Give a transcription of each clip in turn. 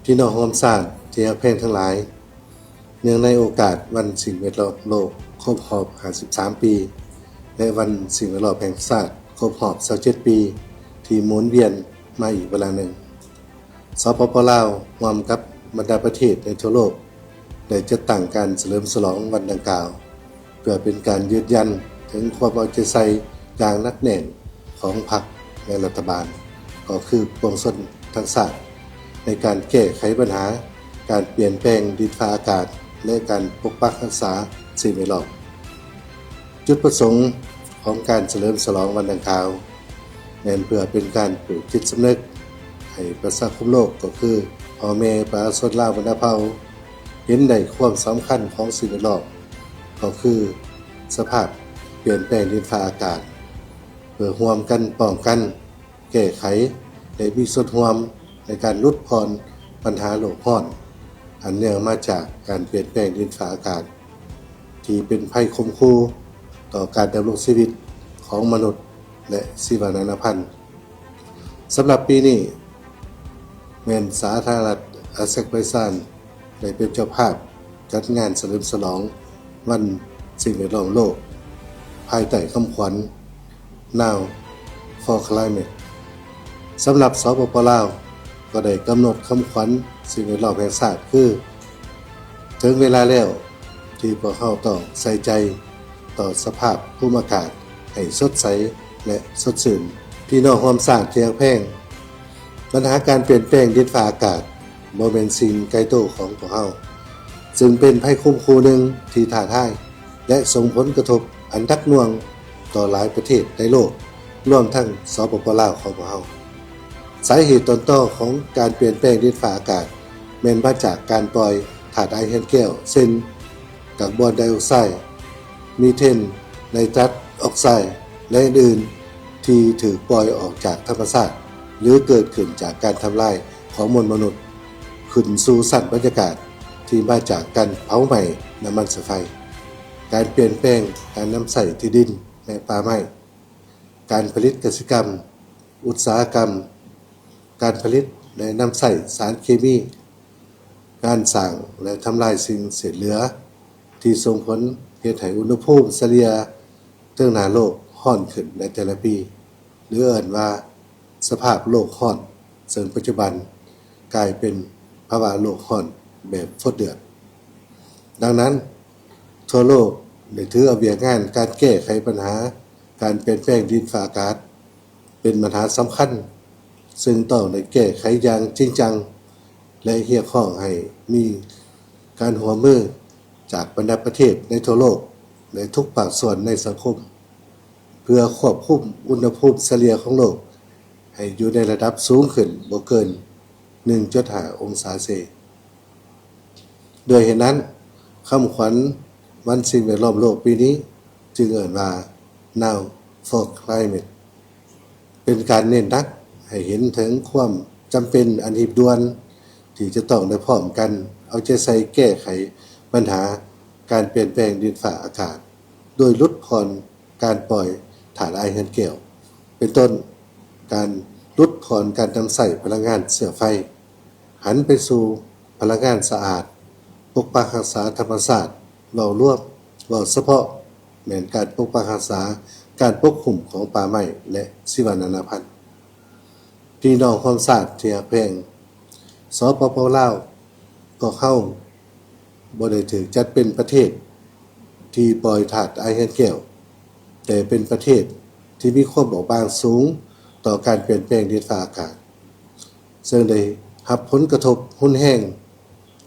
พี่น้องร่วมชาติที่รักแพงทั้งหลายเนื่องในโอกาสวันสิ่งแวดล้อมโลกครบรอบ53ปีและวันสิ่งแวดล้อมแห่งชาติครบรอบ27ปีที่หมุนเวียนมาอีกเวลาหนึ่งสปป.ลาวร่วมกับบรรดาประเทศในทั่วโลกได้จัดตั้งการเฉลิมฉลองวันดังกล่าวเพื่อเป็นการยืนยันถึงความเอาใจใส่อย่างหนักแน่นของพรรคและรัฐบาลก็คือปวงชนทั้งชาติในการแก้ไขปัญหาการเปลี่ยนแปลงดินฟ้าอากาศและการปกปักรักษาสิ่งแวดล้อมจุดประสงค์ของการเฉลิมฉลองวันดังกล่าวแม้นเพื่อเป็นการปลูกจิตสำนึกให้ประชาคมโลกก็คือพ่อแม่ประชาชนลาวบรรดาเผ่าเห็นได้ความสำคัญของสิ่งแวดล้อมก็คือสภาพเปลี่ยนแปลงดินฟ้าอากาศเพื่อร่วมกันป้องกันแก้ไขและมีส่วนร่วมในการลดผ่อนปัญหาโลกร้อนอันเนื่องมาจากการเปลี่ยนแปลงดินฟ้าอากาศที่เป็นภัยคมคูต่อการดำรงชีวิตของมนุษย์และชีวนานาพันธุ์สำหรับปีนี้แม้นสาธารณรัฐอาเซกไบซานได้เป็นเจ้าภาพจัดงานเฉลิมฉลองวันสิ่งแวดล้อมโลกภายใต้คำขวัญ Now for Climate สำหรับสปป.ลาวก็ได้กำหนดคำขวัญสิ่งแวดล้อมแห่งชาติคือถึงเวลาแล้วที่พวกเราต้องใส่ใจต่อสภาพภูมิอากาศให้สดใสและสดชื่นพี่น้องร่วมชาติที่รักแพงปัญหาการเปลี่ยนแปลงดินฟ้าอากาศบ่แม่นสิ่งไกลโตของพวกเราซึ่งเป็นภัยคุมคูหนึ่งที่ท้าทายและส่งผลกระทบอันหนักหน่วงต่อหลายประเทศในโลกรวมทั้งสปป.ลาวของพวกเราสาเหตุต้นตอของการเปลี่ยนแปลงดินฟ้าอากาศแม้นมาจากการปล่อยธาตุไอแฮนแก้วเช่นกับบอนไดออกไซด์มีเทนไนตรัสออกไซด์และอื่นๆที่ถูกปล่อยออกจากธรรมชาติหรือเกิดขึ้นจากการทำลายของมวลมนุษย์ขึ้นสู่ชั้นบรรยากาศที่มาจากการเผาไหม้น้ำมันไฟการเปลี่ยนแปลงการนำใส่ที่ดินและป่าไม้การผลิตกสิกรรมอุตสาหกรรมการผลิตและนำใส่สารเคมีการสร้างและทำลายสิ่งเศษเหลือที่ส่งผลเฮ็ดให้อุณหภูมิเฉลี่ยเรื่องหน้าโลกร้อนขึ้นในแต่ละปีหรือเอิ้นว่าสภาพโลกร้อนซึ่งปัจจุบันกลายเป็นภาวะโลกร้อนแบบฟดเดือดดังนั้นทั่วโลกได้ถือเอาเวียงานการแก้ไขปัญหาการเปลี่ยนแปลงดินฟ้าอากาศเป็นปัญหาสำคัญซึ่งต้องได้แก้ไขอย่างจริงจังและเรียกร้องให้มีการร่วมมือจากบรรดาประเทศในทั่วโลกในทุกภาคส่วนในสังคมเพื่อควบคุมอุณหภูมิเฉลี่ยของโลกให้อยู่ในระดับสูงขึ้นบ่เกิน 1.5 องศาเซลเซียสด้วยเหตุนั้นคำขวัญวันสิ่งแวดล้อมโลกปีนี้จึงเอ่ยว่า Now for Climate เป็นการเน้นหนักให้เห็นถึงความจำเป็นอันรีบด่วนที่จะต้องได้พร้อมกันเอาใจใส่แก้ไขปัญหาการเปลี่ยนแปลงดินฟ้าอากาศโดยลดผ่อนการปล่อยถ่านไอแฮนแก้วเป็นต้นการลดผ่อนการนำใส่พลังงานเสือไฟหันไปสู่พลังงานสะอาดปกปักรักษาธรรมชาติเราร่วมเราเฉพาะแม้นการปกปักรักษาการปกคลุมของป่าไม้และชีวนานาพันธุ์พี่น้องความชาติที่รักแพงสปป.ลาวก็เข้าบ่ได้ถูกจัดเป็นประเทศที่ปล่อยถ่านไอแฮนแก้วแต่เป็นประเทศที่มีความบอบบางสูงต่อการเปลี่ยนแปลงดินฟ้าอากาศซึ่งได้รับผลกระทบรุนแรง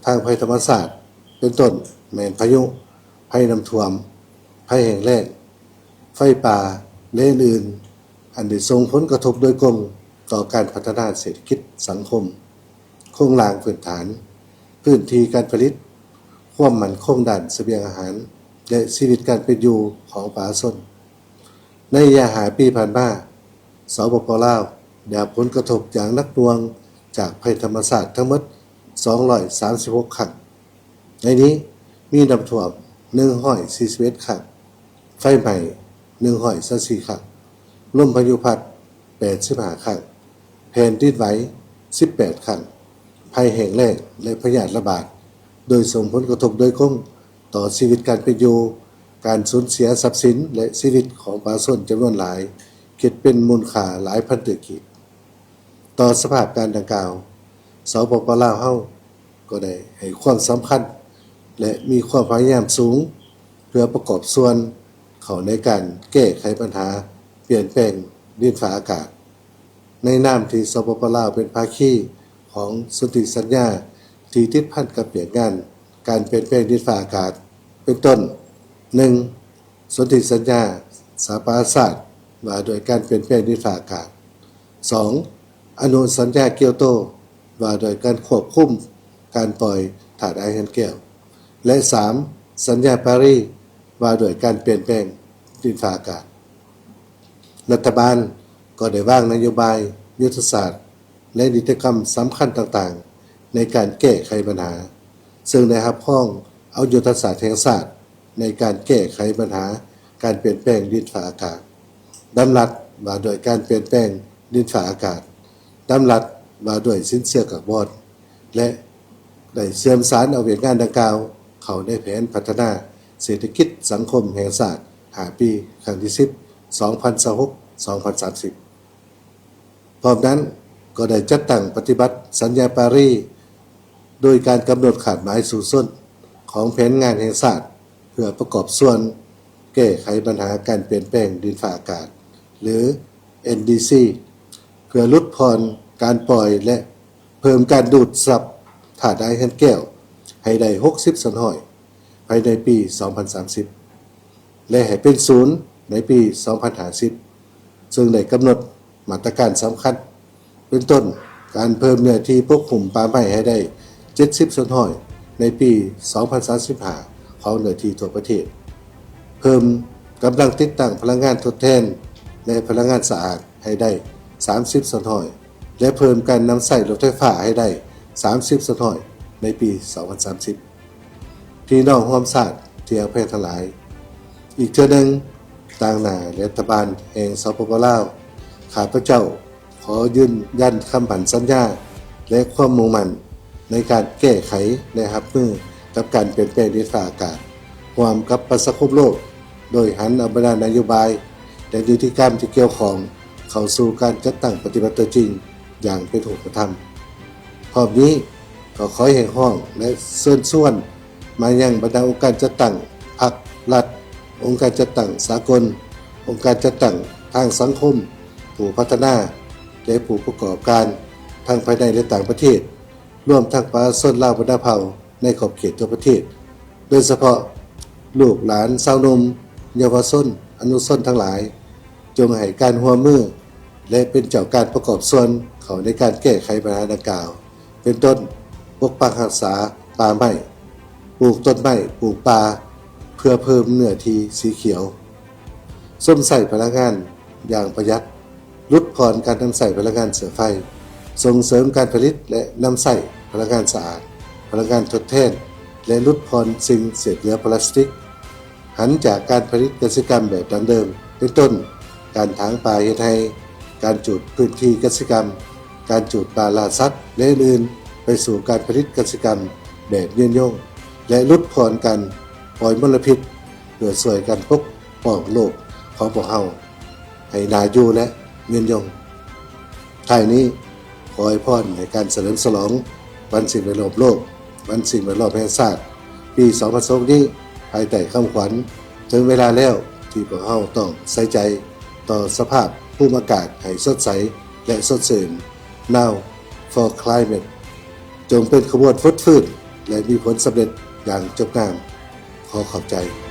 ทางภัยธรรมชาติเป็นต้นแม่นพายุภัยน้ำท่วมภัยแห้งแล้งไฟป่าและอื่นๆอันได้ส่งผลกระทบโดยตรงต่อการพัฒนาเศรษฐกิจสังคมโครงสร้างพื้นฐานพื้นที่การผลิตความมั่นคงด้านเสบียงอาหารและชีวิตการเป็นอยู่ของประชาชนในระยะหลายปีผ่านมาสปป.ลาวได้รับผลกระทบอย่างหนักหน่วงจากภัยธรรมชาติทั้งหมด236 ครั้งในนี้มีน้ำท่วม141 ครั้งไฟไหม้124 ครั้งลมพายุพัด85 ครั้งแผ่นดินไหว18 ครั้ง ภัยแห้งแล้งและพยาธิระบาดโดยส่งผลกระทบโดยตรงต่อชีวิตการเป็นอยู่การสูญเสียทรัพย์สินและชีวิตของประชาชนจำนวนหลายคิดเป็นมูลค่าหลายพันล้านกีบต่อสภาพการดังกล่าวสปป.ลาวเฮาก็ได้ให้ความสำคัญและมีความพยายามสูงเพื่อประกอบส่วนเข้าในการแก้ไขปัญหาเปลี่ยนแปลงดินฟ้าอากาศในนามที่สปป.ลาวเป็นภาคีของสนธิสัญญาที่ติดพันกับเปลี่ยนงานการเปลี่ยนแปลงดินฟ้าอากาศเป็นต้น 1. สนธิสัญญาสหประชาชาติว่าโดยการเปลี่ยนแปลงดินฟ้าอากาศ 2. อนุสัญญาเกียวโตว่าโดยการควบคุมการปล่อยถ่านไอแห้งแก้วและ 3. สัญญาปารีสว่าโดยการเปลี่ยนแปลงดินฟ้าอากาศรัฐบาลก็ได้วางนโยบายยุทธศาสตร์และกิจกรรมสำคัญต่างๆในการแก้ไขปัญหาซึ่งได้รับพ้องเอายุทธศาสตร์แห่งชาติในการแก้ไขปัญหาการเปลี่ยนแปลงดินฟ้าอากาศดำรัสว่าโดยการเปลี่ยนแปลงดินฟ้าอากาศดำรัสว่าด้วยสินเชื่อคาร์บอนและได้เสื่อมสารเอาเวียนงานดังกล่าวเข้าในแผนพัฒนาเศรษฐกิจสังคมแห่งชาติ5 ปีครั้งที่ 10 2026-2030 พร้อมนั้นก็ได้จัดตั้งปฏิบัติสัญญาปารีสโดยการกำหนดขาดหมายสู่ส้นของแผนงานแห่งชาติเพื่อประกอบส่วนแก้ไขปัญหาการเปลี่ยนแปลงดินฟ้าอากาศหรือ NDC เพื่อลดผ่อนการปล่อยและเพิ่มการดูดซับถ่านไอแห้งแก้วให้ได้60 ส่วนห้อยภายในปี 2030 และให้เป็นศูนย์ในปี 2050 ซึ่งได้กำหนดมาตรการสำคัญเป็นต้นการเพิ่มเนื้อที่ปกคลุมป่าไม้ให้ได้70 ส่วนห้อยในปี 2035 ของเนื้อที่ทั่วประเทศเพิ่มกำลังติดตั้งพลังงานทดแทนและพลังงานสะอาดให้ได้30 ส่วนห้อยและเพิ่มการนำใช้รถไฟฟ้าให้ได้30 ส่วนห้อยในปี 2030 พี่น้องร่วมชาติที่รักแพทย์ทั้งหลายอีกเทื่อหนึ่งต่างหน้ารัฐบาลแห่งสปป.ลาวข้าพเจ้าขอยืนยันคำมั่นสัญญาและความมุ่งมั่นในการแก้ไขและรับมือกับการเปลี่ยนแปลงดินฟ้าอากาศร่วมกับประชาคมโลกโดยหันเอาบรรดานโยบายและยุทธกรรมที่เกี่ยวข้องเข้าสู่การจัดตั้งปฏิบัติจริงอย่างเป็นรูปธรรมพร้อมนี้ก็ขอให้ห้องและเชิญชวนมายังบรรดาองค์การจัดตั้งพรรครัฐองค์การจัดตั้งสากลองค์การจัดตั้งทางสังคมผู้พัฒนาและผู้ประกอบการทั้งภายในและต่างประเทศร่วมทั้งประชาชนลาวบรรดาเผ่าในขอบเขตทั่วประเทศโดยเฉพาะลูกหลานชาวหนุ่มเยาวชนอนุชนทั้งหลายจงให้การร่วมมือและเป็นเจ้าการประกอบส่วนเขาในการแก้ไขปัญหาดังกล่าวเป็นต้นปกปักรักษาป่าไม้ปลูกต้นไม้ปลูกป่าเพื่อเพิ่มเนื้อที่สีเขียวส้มใส่พลังงานอย่างประหยัดลดผ่อนการนำใส่พลังงานเสือไฟส่งเสริมการผลิตและนำใส่พลังงานสะอาดพลังงานทดแทนและลดผ่อนสิ่งเศษเหลือพลาสติกหันจากการผลิตเกษตรกรรมแบบดั้งเดิมเป็นต้นการถางป่าเฮ็ดให้การจูดพื้นที่เกษตรกรรมการจูดป่าล่าสัตว์และอื่นไปสู่การผลิตเกษตรกรรมแบบยืนยงและลดผ่อนการปล่อยมลพิษเพื่อช่วยกันปกป้องโลกของพวกเราให้น่าอยู่และยืนยงท้ายนี้ขอให้พรในการเฉลิมฉลองวันสิ่งแวดล้อมโลกวันสิ่งแวดล้อมแห่งชาติปี2022นี้ภายใต้คำขวัญถึงเวลาแล้วที่พวกเราต้องใส่ใจต่อสภาพภูมิอากาศให้สดใสและสดชื่น Now for Climate จงเป็นขบวนฟุตฟืดและมีผลสำเร็จอย่างจบงามขอขอบใจ